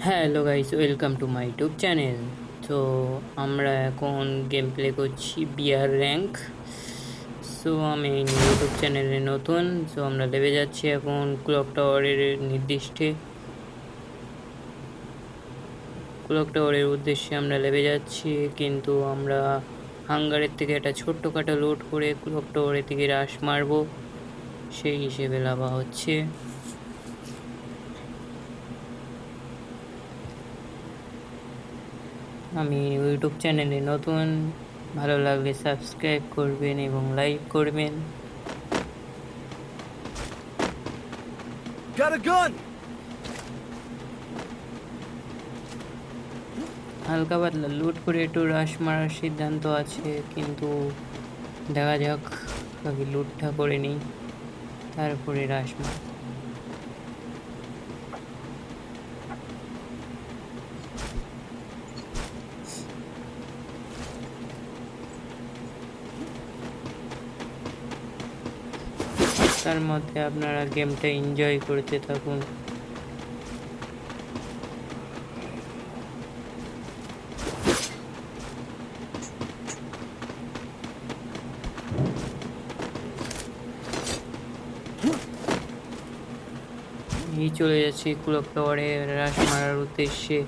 Hello guys, welcome to my YouTube channel. তো আমরা এখন গেম প্লে করছি বিয়ার র্যাঙ্ক। সো আমি ইউটিউব চ্যানেলে নতুন, সো আমরা লেবে যাচ্ছি এখন ক্লক টাওয়ারের নির্দিষ্টে। ক্লক টাওয়ারের উদ্দেশ্যে আমরা লেবে যাচ্ছি, কিন্তু আমরা হাঙ্গারের থেকে একটা ছোট্টখাটো লোড করে ক্লক টাওয়ারের দিকে রাশ মারবো, সেই হিসেবে লাভা হচ্ছে। আমি ইউটিউব চ্যানেলে নতুন, ভালো লাগলে সাবস্ক্রাইব করবেন এবং লাইক করবেন। Got a gun! হালকা পাতলা লুট করে একটু রাশ মারার সিদ্ধান্ত আছে, কিন্তু দেখা যাক, আগে লুটটা করে নিই, তারপরে রাশ মার। তার মধ্যে আপনারা গেমটা এনজয় করতে থাকুন। এই চলে যাচ্ছি ক্লক টাওয়ারে রাশ মারার উদ্দেশ্যে।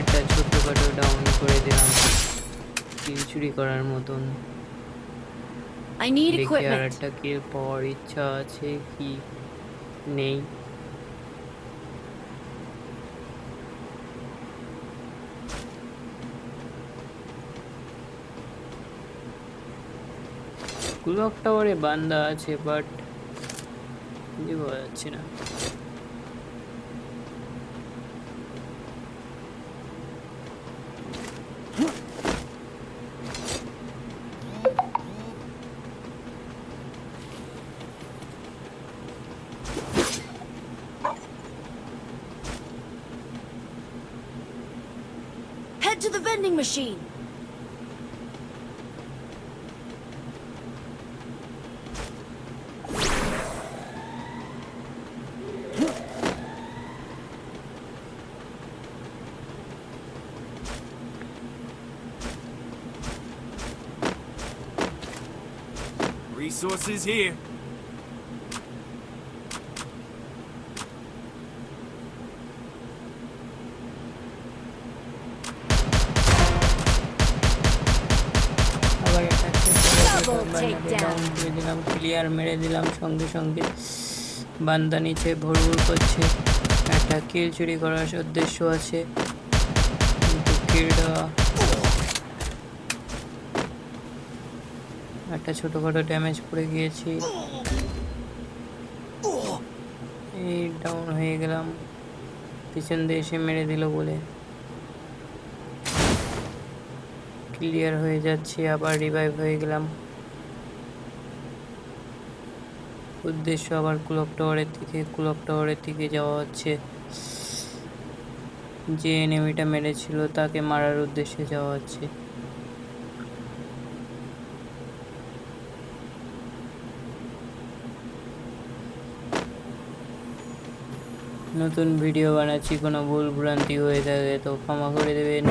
একটা ছোট্টখাটো ডাউন করে দিলাম, কিল চুরি করার মতন। I need দেখি আর equipment. একটা কিল পাওয়ার ইচ্ছা আছে কি নেই। ক্লক টাওয়ারে বান্দা আছে, বাট খুঁজে পাওয়া যাচ্ছে না। Head to the vending machine. Resources here. আবার অ্যাটাককে Double takedown. ডাউন করে দিলাম, ক্লিয়ার মেরে দিলাম সঙ্গে সঙ্গে। বান্দা নিচে ভরভর করছে, একটা কিল চুরি করার উদ্দেশ্য আছে, কিন্তু কিলটা একটা ছোটোখাটো ড্যামেজ পড়ে গিয়েছি। এই ডাউন হয়ে গেলাম, পিছন দিয়ে এসে মেরে দিল বলে। ক্লিয়ার হয়ে যাচ্ছে, আবার রিভাইভ হয়ে গেলাম। উদ্দেশ্য আবার ক্লক টাওয়ারের দিকে যাওয়া হচ্ছে। যে এনিমিটা মেরেছিল তাকে মারার উদ্দেশ্যে যাওয়া হচ্ছে। নতুন ভিডিও বানাচ্ছি, কোনো ভুল ভ্রান্তি হয়ে থাকে তো ক্ষমা করে দেবেন।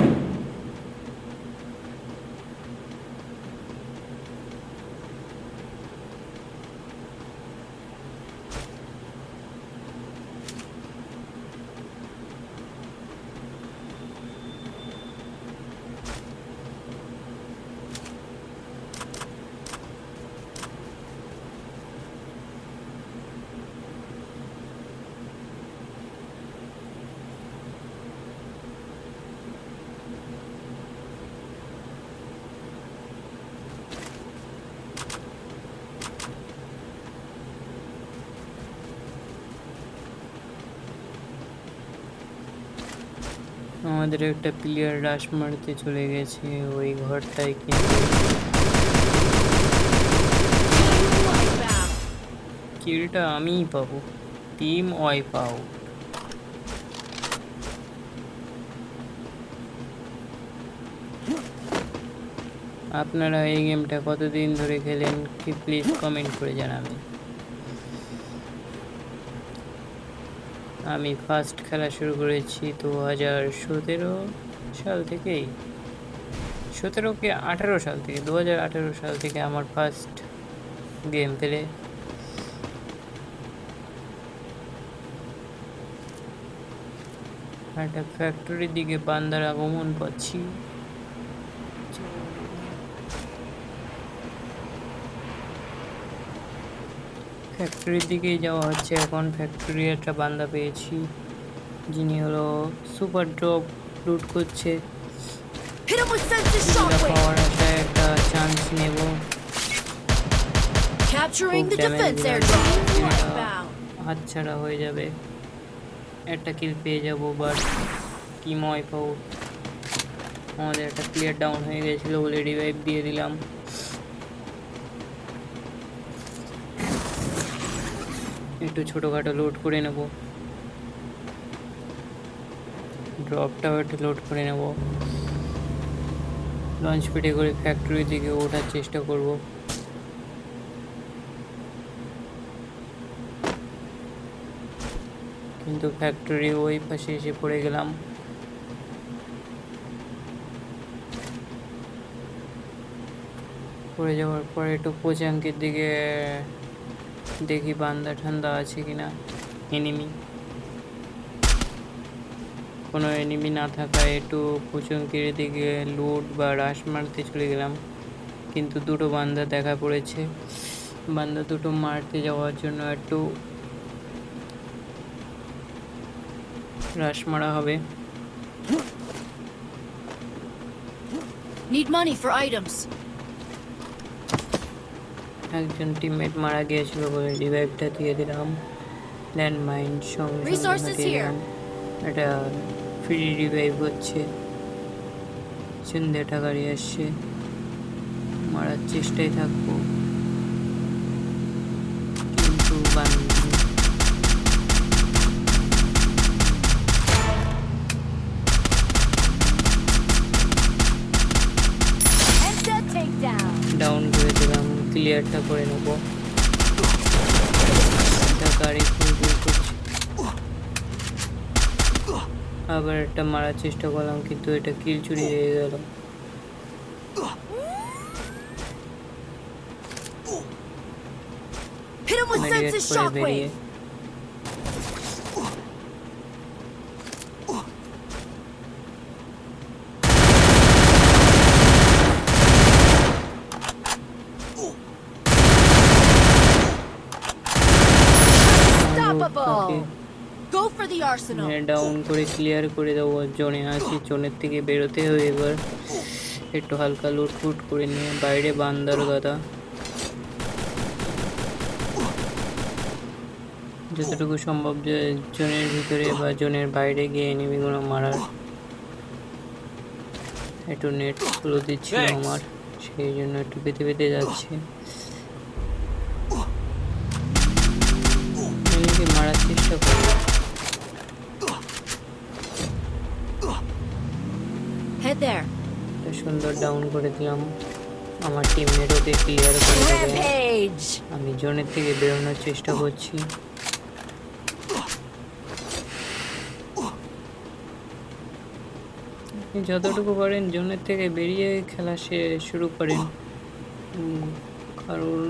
আমাদের একটা প্লেয়ার রাশ মারতে চলে গেছে ওই ঘরটায়, কিন্তু Wipeout. কিলটা আমিই পাবো। Team wipe out. আপনারা এই গেমটা কতদিন ধরে খেলেন কি প্লিজ কমেন্ট করে জানাবেন। আমি ফার্স্ট খেলা শুরু করেছি 2017 সাল থেকেই, 17 কি 18 সাল থেকে, 2018 সাল থেকে আমার ফার্স্ট গেম প্লে। একটা ফ্যাক্টরির দিকে বান্দার আগমন পাচ্ছি। ফ্যাক্টরির দিকেই যাওয়া হচ্ছে এখন। ফ্যাক্টরি একটা বান্দা পেয়েছি যিনি হলো সুপার ড্রপ লুট করছে। Hit him with senses এগুলা shockwave. পাওয়ার আশায় একটা চান্স নেব। Capturing the খুব damage defense দিলাম। airdrop. এটা Wipeout. হাতছাড়া হয়ে যাবে। একটা কিল পেয়ে যাব, বাট টিম ওয়াইপ আউট। আমাদের একটা প্লেয়ার ডাউন হয়ে গেছিলো বলে রিভাইভ দিয়ে দিলাম। একটু ছোটোখাটো লোড করে নেব, ড্রপটাও একটু লোড করে নেব। লঞ্চ পিটে করে ফ্যাক্টরির দিকে ওঠার চেষ্টা করব। কিন্তু ফ্যাক্টরি ওই পাশে এসে পড়ে গেলাম। পড়ে যাওয়ার পরে একটু পোচাঙ্কের দিকে দেখি বান্দা ঠান্ডা আছে কিনা। এনিমি, কোনো এনিমি না থাকায় একটু পোচাঙ্কের দিকে লুট বা রাশ মারতে চলে গেলাম, কিন্তু দুটো বান্দা দেখা পড়েছে। বান্দা দুটো মারতে যাওয়ার জন্য একটু রাশ মারা হবে। Need money for items. একজন টিমমেট মারা গিয়েছিল বলে রিভাইভটা দিয়ে দিলাম। ল্যান্ডমাইন সঙ্গে সঙ্গে Resources হাতিয়ে here. দিলাম। এটা ফ্রি রিভাইভ হচ্ছে। সন্ধ্যাটা গাড়ি আসছে, মারার চেষ্টায় থাকবো কিন্তু Headset takedown. ডাউন করে দিলাম। ক্লিয়ারটা করে নেব। একটা গাড়ি ফুল করছে, আবার একটা মারার চেষ্টা করলাম কিন্তু এটা কিল চুরি হয়ে গেল। Hit him with মেডিকেট senses করে বেরিয়ে shockwave. Unstoppable. Go for the arsenal. Down করে ক্লিয়ার করে দেবো। জোনে আছি, জোনের থেকে বেরোতে হবে এবার। একটু হালকা লুটফুট করে নিয়ে বাইরে বান্দার গাদা, যতটুকু সম্ভব জোনের ভিতরে বা জোনের বাইরে গিয়ে এনিমিগুলো মারার। একটু নেট স্লো দিচ্ছিল আমার, সেই জন্য একটু পেতে পেতে যাচ্ছে। এনিমিকে মারার চেষ্টা করবো। Head there. একটা সুন্দর ডাউন করে দিলাম। আমার টিমমেট ওকে ক্লিয়ার করে দেবে। Rampage. আমি জোনের থেকে বেরোনোর চেষ্টা করছি। আপনি যতটুকু পারেন জোনের থেকে বেরিয়ে খেলা শুরু করেন, কারণ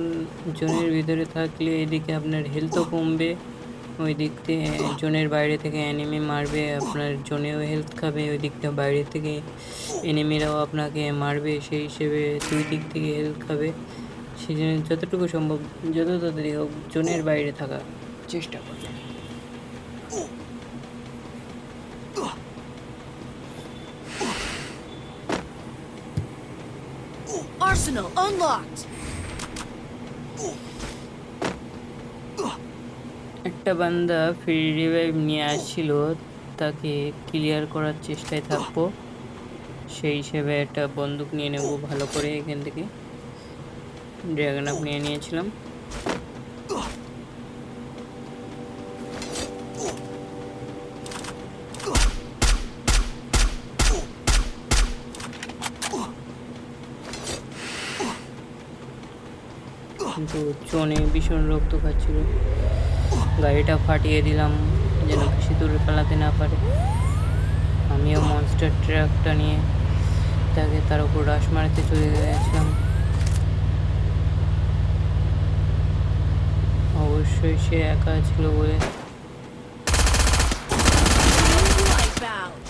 জোনের ভিতরে থাকলে এদিকে আপনার হেলথও কমবে, ওই দিক থেকে জোনের বাইরে থেকে এনিমি মারবে, আপনার জোনেও হেলথ খাবে, ওই দিকটা বাইরে থেকে এনিমিরাও আপনাকে মারবে, সেই হিসেবে দুই দিক থেকে হেলথ খাবে। সেই জন্য যতটুকু সম্ভব যত তাড়াতাড়ি হোক জোনের বাইরে থাকার চেষ্টা করবেন। Arsenal unlocked. একটা বান্দা ফ্রি রিভাইভ নিয়ে আসছিল, তাকে ক্লিয়ার করার চেষ্টায় থাকবো। সেই হিসেবে একটা বন্দুক নিয়ে নেব ভালো করে এখান থেকে। ড্রাগন আপ নিয়ে নিয়েছিলাম। কিন্তু চনে ভীষণ রক্ত খাচ্ছিল। গাড়িটা ফাটিয়ে দিলাম যেন বেশি দূরে পালাতে না পারে। আমিও মনস্টার ট্রাকটা নিয়ে তার উপর রাশ মারতে চলে গেছিলাম। অবশ্যই সে একা ছিল বলে Wipeout.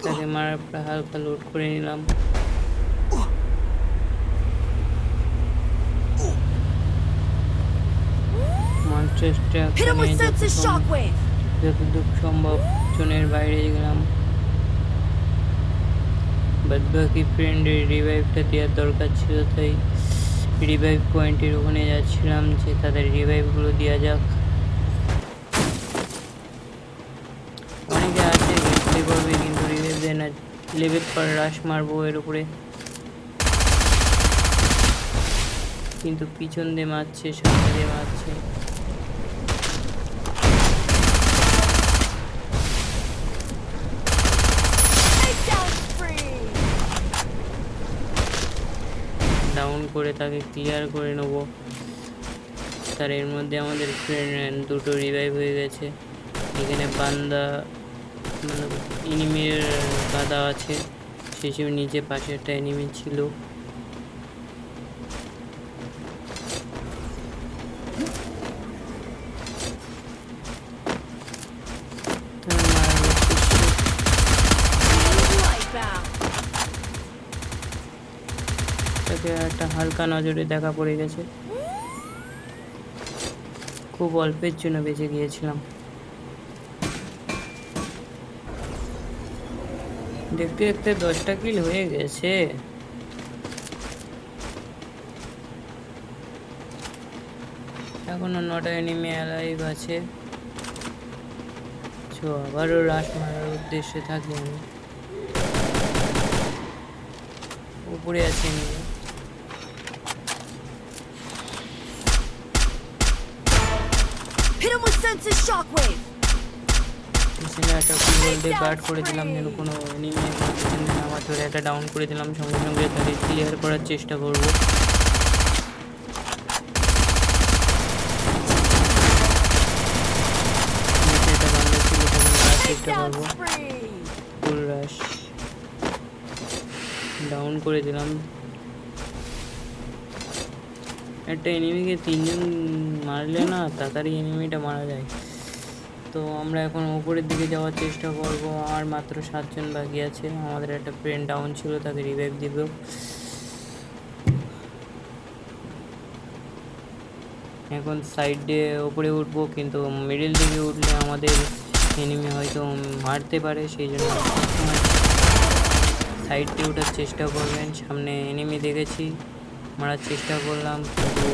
তাকে মারার পর হালকা লোড করে নিলাম। Monster truck Hit him with নিয়ে senses shockwave. যতদূর সম্ভব জোনের বাইরে গেলাম। বাদ বাকি ফ্রেন্ডের রিভাইভটা দেওয়ার দরকার ছিল, তাই রিভাইভ পয়েন্টের ওখানে যাচ্ছিলাম যে তাদের রিভাইভগুলো দেওয়া যাক। অনেকে আছে রিপ্লে করবে কিন্তু রিভাইভ দেয় না। লেভেল পর রাশ মারবো এর উপরে, কিন্তু পিছন দিয়ে মারছে, সামনে দিয়ে মারছে। Takedown spree. ডাউন করে তাকে ক্লিয়ার করে নেব। তার এর মধ্যে আমাদের ফ্রেন্ড দুটো রিভাইভ হয়ে গেছে। এখানে বান্দা মানে এনিমির গাদা আছে, সেই হিসেবে নিচে পাশে একটা এনিমি ছিল। তার মারার উদ্দেশ্যে Wipeout. তাকে একটা হালকা নজরে দেখা পড়ে গেছে। খুব অল্পের জন্য বেঁচে গিয়েছিলাম। দেখতে দেখতে 10টা কিল হয়ে গেছে। এখনো 9টা এনিমি অ্যালাইভ আছে। তো আবারও রাশ মারার উদ্দেশ্যে থাকি আমি। উপরে আছে enemy. Hit him with senses shockwave. পিছনে একটা ফুটবল দিয়ে গার্ড করে দিলাম যেন কোনো এনিমি পিছনে আমার ধরে একটা ডাউন করে দিলাম। সঙ্গে সঙ্গে তাকে ক্লিয়ার করার চেষ্টা করব। নিচে একটা বান্দা ছিল, তাকে মারার চেষ্টা Takedown করবো। spree. ফুল রাশ ডাউন করে দিলাম। একটা এনিমিকে 3জন মারলে না তাড়াতাড়ি এনিমিটা মারা যায়। তো আমরা এখন উপরের দিকে যাওয়ার চেষ্টা করব। আর মাত্র 7জন বাকি আছে। আমাদের একটা ফ্রেন্ড ডাউন ছিল, তাকে রিভাইভ দিব। এখন সাইড দিয়ে উপরে উঠবো, কিন্তু মিডিল দিকে উঠলে আমাদের এনিমি হয়তো মারতে পারে, সেই জন্য সাইড দিয়ে ওঠার চেষ্টা করবেন। সামনে এনিমি দেখেছি, মারার চেষ্টা করলাম কিন্তু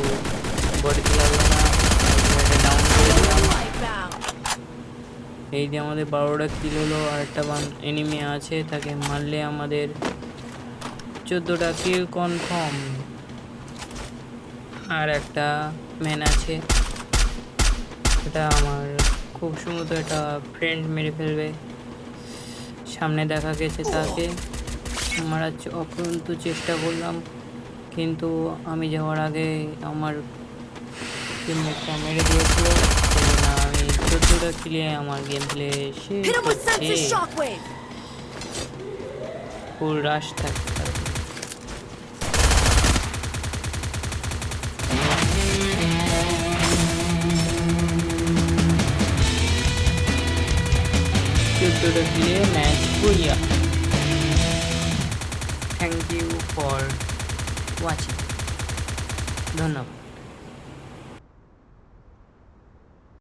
বডিতে লাগলো না। ডাউন করে দিলাম। Wipeout. এই যে আমাদের 12টা কিল হলো। আর একটা এনিমি আছে, তাকে মারলে আমাদের 14টা কিল কনফার্ম। আর একটা ম্যান আছে, এটা আমার খুব সম্ভবত একটা ফ্রেন্ড মেরে ফেলবে। সামনে দেখা গেছে, তাকে মারার অপরন্ত চেষ্টা করলাম, কিন্তু আমি যাওয়ার আগে আমার টিমমেটটা মেরে দিয়েছিল। সেজন্য আমি 14টা কিলে আমার গেম প্লে শেষ Hit him with হচ্ছে। senses shockwave. ফুল রাশ থাকে। 14টা কিলে match booyah. Thank you for watching. ধন্যবাদ।